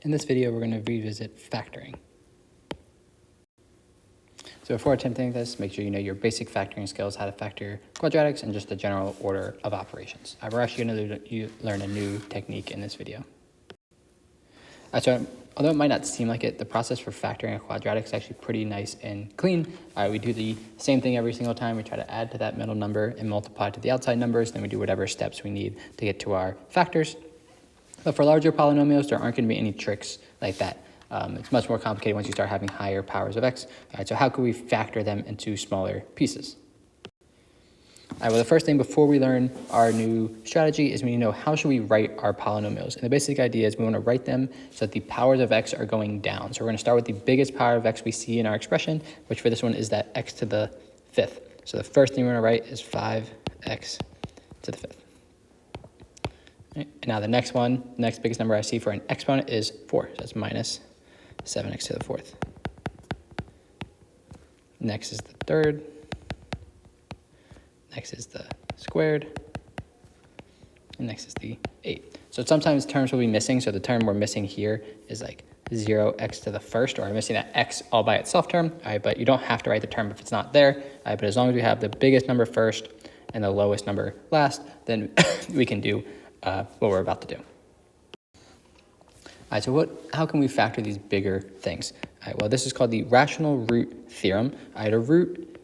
In this video, we're going to revisit factoring. So before attempting this, make sure you know your basic factoring skills, how to factor quadratics, and just the general order of operations. We're actually going to learn a new technique in this video. So although it might not seem like it, the process for factoring a quadratic is actually pretty nice and clean. We do the same thing every single time. We try to add to that middle number and multiply to the outside numbers. Then we do whatever steps we need to get to our factors. But for larger polynomials, there aren't going to be any tricks like that. It's much more complicated once you start having higher powers of x. All right, so how can we factor them into smaller pieces? All right, well, the first thing before we learn our new strategy is we need to know how should we write our polynomials. And the basic idea is we want to write them so that the powers of x are going down. So we're going to start with the biggest power of x we see in our expression, which for this one is that x to the fifth. So the first thing we're going to write is 5x to the fifth. Right. And now the next one, the next biggest number I see for an exponent is 4. So that's minus 7x to the fourth. Next is the third. Next is the squared. And next is the 8. So sometimes terms will be missing. So the term we're missing here is like 0x to the first, or we're missing that x all by itself term. All right, but you don't have to write the term if it's not there. All right, but as long as we have the biggest number first and the lowest number last, then we can do what we're about to do. All right, so how can we factor these bigger things? All right, well, this is called the rational root theorem. All right, a root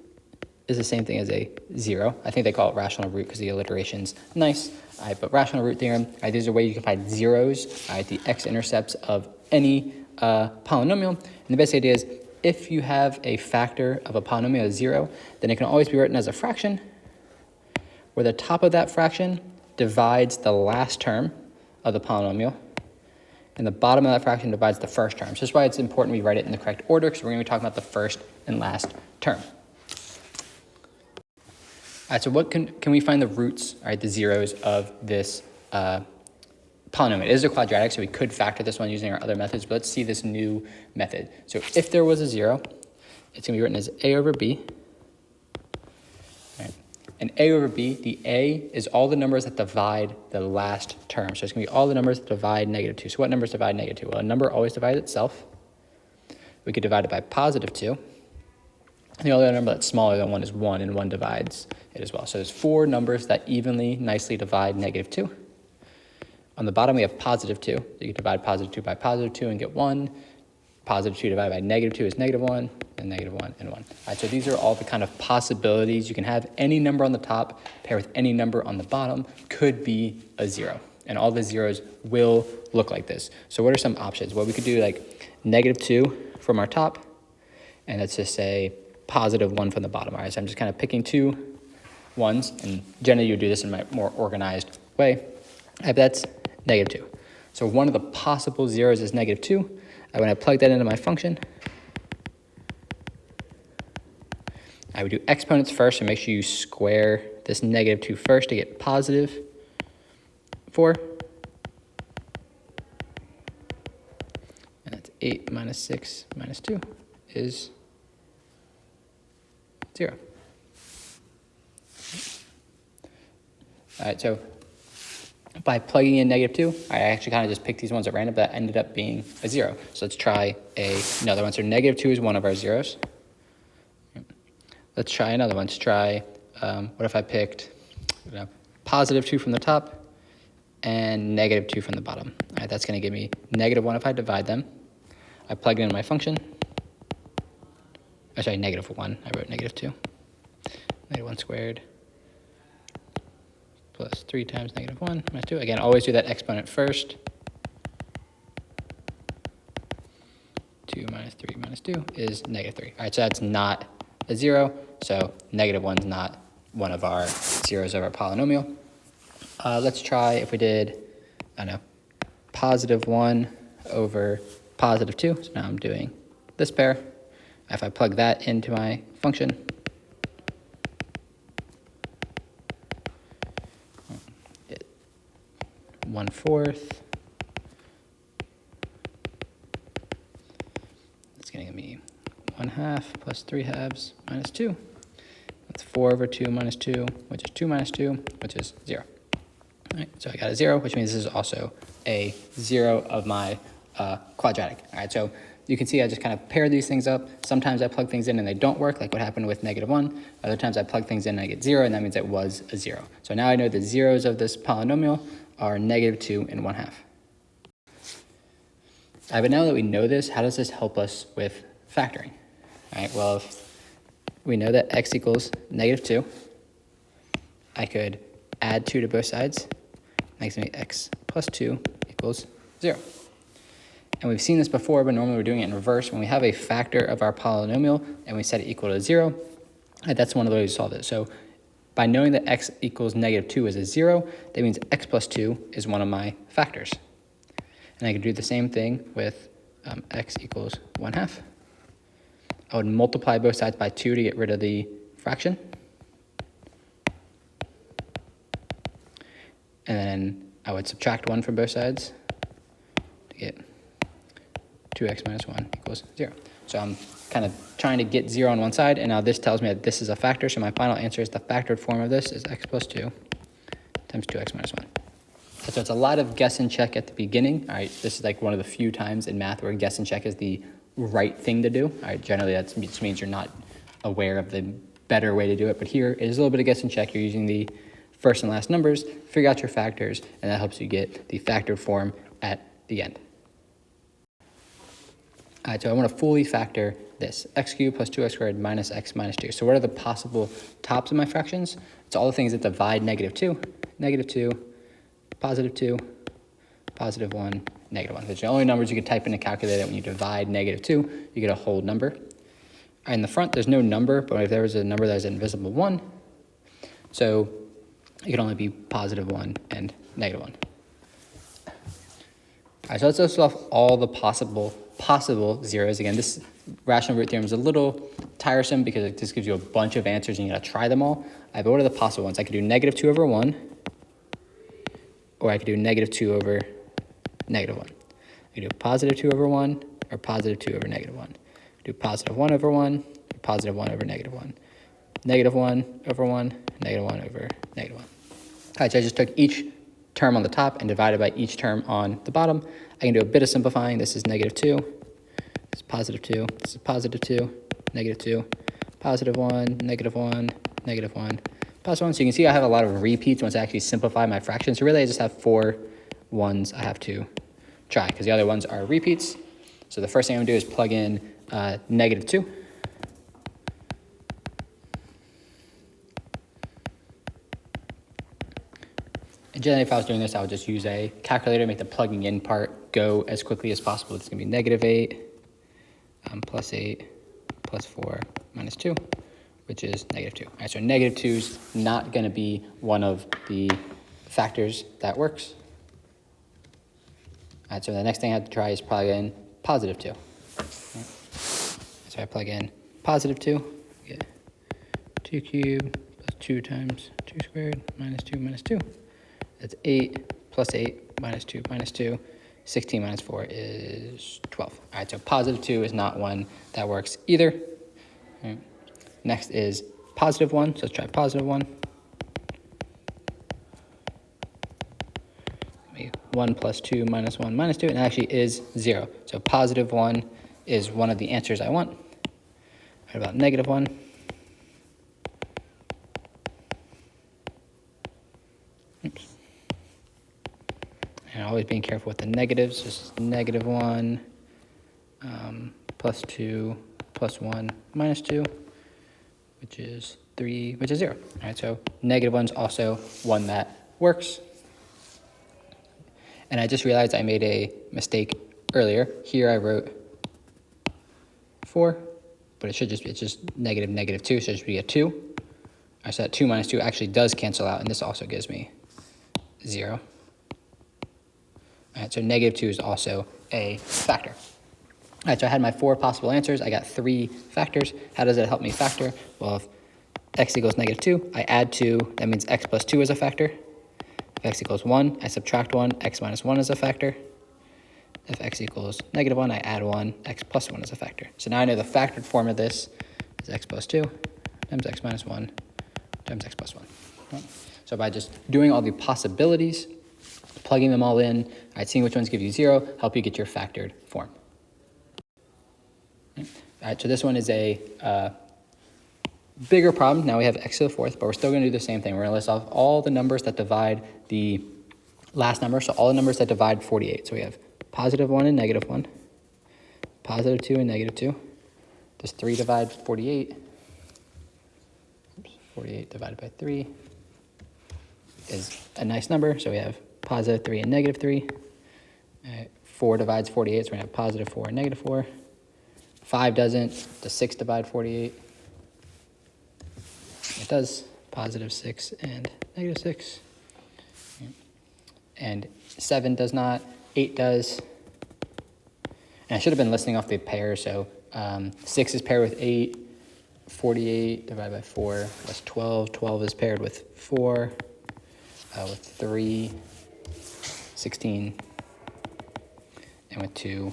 is the same thing as a 0. I think they call it rational root because the alliteration's nice. All right, but rational root theorem, all right, these are ways you can find zeros, all right, the x-intercepts of any polynomial. And the best idea is if you have a factor of a polynomial as 0, then it can always be written as a fraction where the top of that fraction divides the last term of the polynomial, and the bottom of that fraction divides the first term. So that's why it's important we write it in the correct order, because we're going to be talking about the first and last term. All right, so what can we find the roots, all right, the zeros of this polynomial? It is a quadratic, so we could factor this one using our other methods, but let's see this new method. So if there was a 0, it's going to be written as a over b. And a over b, the a is all the numbers that divide the last term. So it's going to be all the numbers that divide -2. So what numbers divide -2? Well, a number always divides itself. We could divide it by +2. And the only other number that's smaller than 1 is 1, and 1 divides it as well. So there's 4 numbers that evenly, nicely divide -2. On the bottom, we have +2. So you can divide +2 by +2 and get 1. +2 divided by -2 is -1, and -1 and 1. All right, so these are all the kind of possibilities. You can have any number on the top paired with any number on the bottom, could be a 0. And all the zeros will look like this. So what are some options? Well, we could do like -2 from our top, and let's just say +1 from the bottom. All right, so I'm just kind of picking 2 ones, and generally you do this in a more organized way. Right, but that's -2. So one of the possible zeros is -2. When I plug that into my function, I would do exponents first, so make sure you square this -2 first to get +4. And that's 8 minus 6 minus 2 is 0. All right, so by plugging in -2, I actually kind of just picked these ones at random, but that ended up being a 0. So let's try another one. So -2 is one of our zeros. Let's try another one. Let's try, what if I picked +2 from the top and -2 from the bottom? All right, that's going to give me -1 if I divide them. I plug it into my function. Sorry, -1. I wrote -2. -1 squared plus 3 times -1 minus 2. Again, always do that exponent first. 2 minus 3 minus 2 is -3. All right, so that's not a 0. So -1 is not one of our zeros of our polynomial. Let's try if we did, I don't know, +1 over +2. So now I'm doing this pair. If I plug that into my function, get 1/4. That's going to give me 1/2 plus 3/2 minus 2. That's 4 over 2 minus 2, which is 2 minus 2, which is 0. All right, so I got a 0, which means this is also a 0 of my quadratic. All right, so you can see I just kind of pair these things up. Sometimes I plug things in and they don't work, like what happened with -1. Other times I plug things in and I get 0, and that means it was a 0. So now I know the zeros of this polynomial are -2 and 1/2. All right, but now that we know this, how does this help us with factoring? All right, well, if we know that x equals -2, I could add 2 to both sides, makes me x plus 2 equals 0. And we've seen this before, but normally we're doing it in reverse. When we have a factor of our polynomial and we set it equal to 0, that's one of the ways to solve it. So by knowing that x equals -2 is a 0, that means x plus 2 is one of my factors. And I could do the same thing with x equals 1/2. I would multiply both sides by 2 to get rid of the fraction. And then I would subtract 1 from both sides to get 2x minus 1 equals 0. So I'm kind of trying to get 0 on one side, and now this tells me that this is a factor, so my final answer is the factored form of this is x plus 2 times 2x minus 1. So it's a lot of guess and check at the beginning. All right, this is like one of the few times in math where guess and check is the right thing to do. All right, generally that just means you're not aware of the better way to do it, but here it is a little bit of guess and check. You're using the first and last numbers, figure out your factors, and that helps you get the factored form at the end. All right, so I want to fully factor this, x cubed plus 2x squared minus x minus 2. So what are the possible tops of my fractions? It's all the things that divide -2, -2, +2, +1, -1. Those are the only numbers you can type in a calculator. When you divide -2, you get a whole number. In the front, there's no number, but if there was a number that is an invisible 1, so it could only be +1 and -1. All right, so let's list off all the possible zeros. Again, this rational root theorem is a little tiresome because it just gives you a bunch of answers and you gotta try them all. But what are the possible ones? I could do -2 over 1, or I could do -2 over -1. I could do +2 over 1, or +2 over -1. I could do +1 over 1, or +1 over -1. -1 over 1, -1 over -1. All right, so I just took each term on the top and divided by each term on the bottom. I can do a bit of simplifying. This is -2, this is +2, this is +2, -2, +1, -1, -1, +1. So you can see I have a lot of repeats once I actually simplify my fractions. So really I just have 4 ones I have to try because the other ones are repeats. So the first thing I'm gonna do is plug in -2. And generally, if I was doing this, I would just use a calculator, make the plugging in part go as quickly as possible. It's gonna be -8, +8, +4, -2, which is -2. All right, so -2 is not gonna be one of the factors that works. All right, so the next thing I have to try is plug in +2. Right. So I plug in +2, get 2 cubed plus 2 times 2 squared minus 2 minus 2. That's 8 plus 8 minus 2 minus 2. 16 minus 4 is 12. All right, so +2 is not one that works either. Right. Next is +1, so let's try +1. 1 plus 2 minus 1 minus 2, and it actually is 0. So +1 is one of the answers I want. What about -1? Oops. And always being careful with the negatives, just -1, plus 2, plus 1, minus 2, which is 3, which is 0. All right, so -1's also one that works. And I just realized I made a mistake earlier. Here I wrote 4, but it's just -2, so it should be a 2. All right, so that 2 minus 2 actually does cancel out, and this also gives me 0. All right, so -2 is also a factor. All right, so I had my 4 possible answers. I got 3 factors. How does it help me factor? Well, if x equals -2, I add 2. That means x plus 2 is a factor. If x equals 1, I subtract 1. X minus 1 is a factor. If x equals -1, I add 1. X plus 1 is a factor. So now I know the factored form of this is x plus 2 times x minus 1 times x plus 1. Right. So by just doing all the possibilities, plugging them all in, all right, seeing which ones give you 0, help you get your factored form. All right, so this one is a bigger problem. Now we have x to the 4th, but we're still going to do the same thing. We're going to list off all the numbers that divide the last number, so all the numbers that divide 48. So we have +1 and -1, +2 and -2. Does 3 divide 48? Oops, 48 divided by 3 is a nice number, so we have +3 and -3. 4 divides 48, so we're going to have +4 and -4. 5 doesn't. Does 6 divide 48? It does. +6 and -6. And 7 does not. 8 does. And I should have been listing off the pairs, so 6 is paired with 8. 48 divided by 4 plus 12. 12 is paired with 4, with 3, 16, and with 2,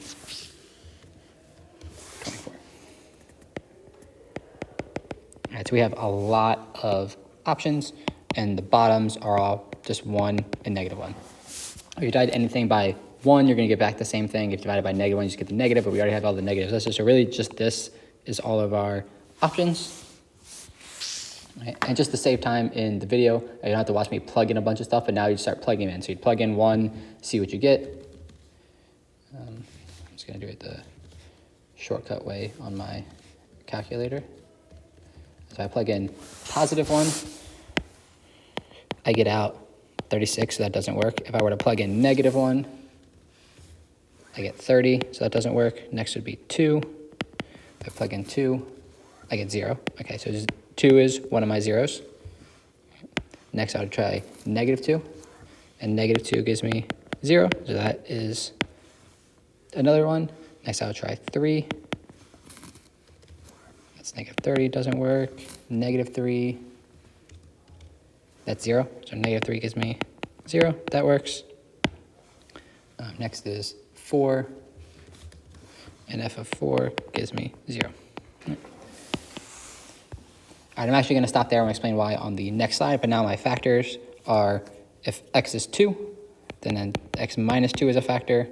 24. All right, so we have a lot of options, and the bottoms are all just 1 and -1. If you divide anything by 1, you're going to get back the same thing. If you divide it by -1, you just get the negative, but we already have all the negatives listed. So really just this is all of our options. Right. And just to save time in the video, you don't have to watch me plug in a bunch of stuff, but now you start plugging in. So you plug in 1, see what you get. I'm just going to do it the shortcut way on my calculator. So I plug in +1, I get out 36, so that doesn't work. If I were to plug in -1, I get 30, so that doesn't work. Next would be 2. If I plug in 2, I get 0. Okay, so just 2 is one of my zeros. Next, I would try -2, and -2 gives me 0, so that is another one. Next, I would try 3. That's -30, doesn't work. -3, that's 0, so -3 gives me 0, that works. Next is 4, and f of 4 gives me 0. All right, I'm actually going to stop there and explain why on the next slide, but now my factors are if x is 2, then x minus 2 is a factor,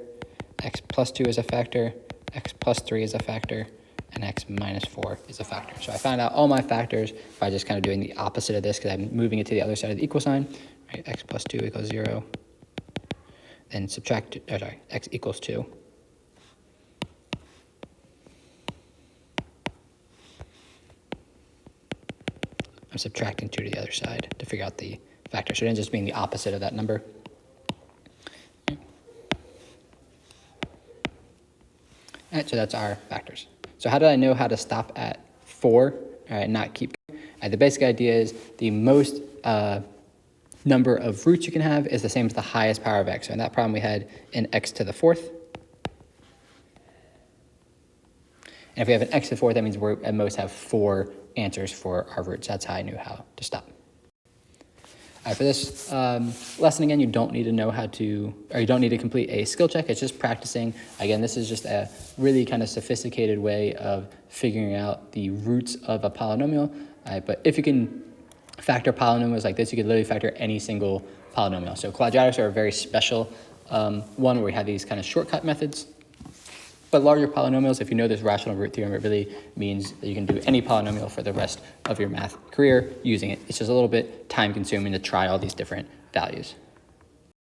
x plus 2 is a factor, x plus 3 is a factor, and x minus 4 is a factor. So I found out all my factors by just kind of doing the opposite of this because I'm moving it to the other side of the equal sign. Right, x plus 2 equals 0. Then subtract, x equals 2. I'm subtracting 2 to the other side to figure out the factor. So it ends up being the opposite of that number. Okay. All right, so that's our factors. So how did I know how to stop at 4, all right, not keep? The basic idea is the most number of roots you can have is the same as the highest power of x. So in that problem we had in x to the 4th. And if we have an x to the 4th, that means we at most have 4 answers for our roots. That's how I knew how to stop. All right, for this lesson, again, you don't need to know how to, or you don't need to complete a skill check. It's just practicing. Again, this is just a really kind of sophisticated way of figuring out the roots of a polynomial. But if you can factor polynomials like this, you could literally factor any single polynomial. So quadratics are a very special one where we have these kind of shortcut methods. But larger polynomials, if you know this rational root theorem, it really means that you can do any polynomial for the rest of your math career using it. It's just a little bit time consuming to try all these different values.